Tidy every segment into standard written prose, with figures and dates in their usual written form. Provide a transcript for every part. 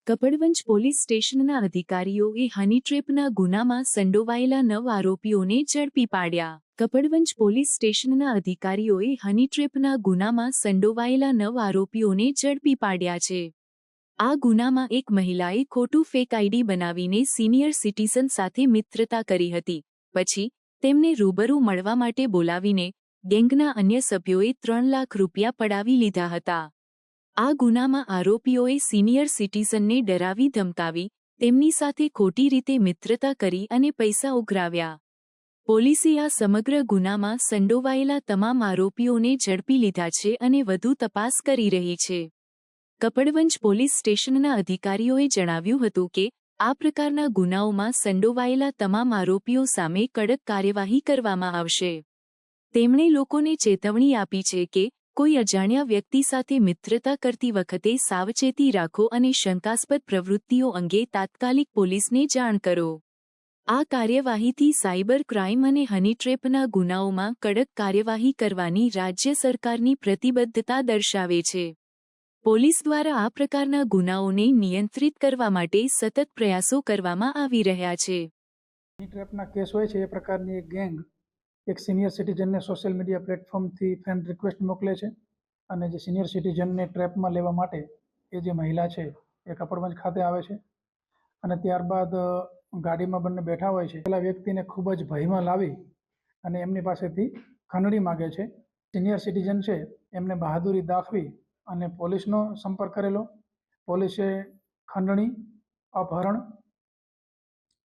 Kapadvanj police સ્ટેશનના અધિકારીઓએ હની ટ્રેપના ગુનામાં સંડોવાયેલા 9 આરોપીઓને ઝડપી પાડ્યા. કપડવંજ પોલીસ સ્ટેશનના અધિકારીઓએ હની ટ્રેપના ગુનામાં સંડોવાયેલા 9 આરોપીઓને ઝડપી પાડ્યા છે. આ ગુનામાં એક મહિલાએ ખોટું ફેક આઈડી બનાવીને સિનિયર સિટીઝન સાથે મિત્રતા કરી હતી. પછી તેમને રૂબરૂ મળવા માટે બોલાવીને ગેંગના અન્ય સભ્યોએ 3 લાખ રૂપિયા પડાવી લીધા હતા. આ ગુનામાં આરોપીઓએ સિનિયર સિટીઝનને ડરાવી ધમકાવી તેમની સાથે ખોટી રીતે મિત્રતા કરી અને પૈસા ઉઘરાવ્યા. પોલીસે આ સમગ્ર ગુનામાં સંડોવાયેલા તમામ આરોપીઓને ઝડપી લીધા છે અને વધુ તપાસ કરી રહી છે. કપડવંજ પોલીસ સ્ટેશનના અધિકારીઓએ જણાવ્યું હતું કે આ પ્રકારના ગુનાઓમાં સંડોવાયેલા તમામ આરોપીઓ સામે કડક કાર્યવાહી કરવામાં આવશે. તેમણે લોકોને ચેતવણી આપી છે કે કોઈ અજાણ્યા વ્યક્તિ સાથે મિત્રતા કરતી વખતે સાવચેતી રાખો અને શંકાસ્પદ પ્રવૃત્તિઓ અંગે તાત્કાલિક પોલીસને જાણ કરો. આ કાર્યવાહીથી સાયબર ક્રાઇમ અને હની ટ્રેપના ગુનાઓમાં કડક કાર્યવાહી કરવાની રાજ્ય સરકારની પ્રતિબદ્ધતા દર્શાવે છે. પોલીસ દ્વારા આ પ્રકારના ગુનાઓને નિયંત્રિત કરવા માટે સતત પ્રયાસો કરવામાં આવી રહ્યા છે. હની ટ્રેપના કેસ હોય છે એ પ્રકારની એક ગેંગ એક સિનિયર સિટીઝનને સોશિયલ મીડિયા પ્લેટફોર્મથી ફ્રેન્ડ રિક્વેસ્ટ મોકલે છે અને જે સિનિયર સિટીઝનને ટ્રેપમાં લેવા માટે એ જે મહિલા છે એ કપડવંજ ખાતે આવે છે અને ત્યારબાદ ગાડીમાં બંને બેઠા હોય છે. પેલા વ્યક્તિને ખૂબ જ ભયમાં લાવી અને એમની પાસેથી ખંડણી માગે છે. સિનિયર સિટીઝન છે એમને બહાદુરી દાખવી અને પોલીસનો સંપર્ક કરેલો. પોલીસે ખંડણી, અપહરણ,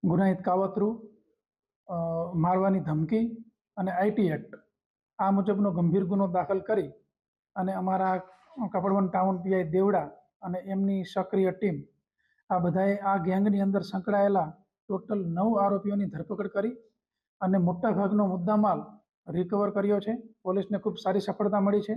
ગુનાહિત કાવતરું, મારવાની ધમકી અને આઈટી એક્ટ આ મુજબનો ગંભીર ગુનો દાખલ કરી અને અમારા કપડવંજ ટાઉન પીઆઈ દેવડા અને એમની સક્રિય ટીમ આ બધાએ આ ગેંગની અંદર સંકળાયેલા ટોટલ 9 આરોપીઓની ધરપકડ કરી અને મોટાભાગનો મુદ્દામાલ રિકવર કર્યો છે. પોલીસને ખૂબ સારી સફળતા મળી છે.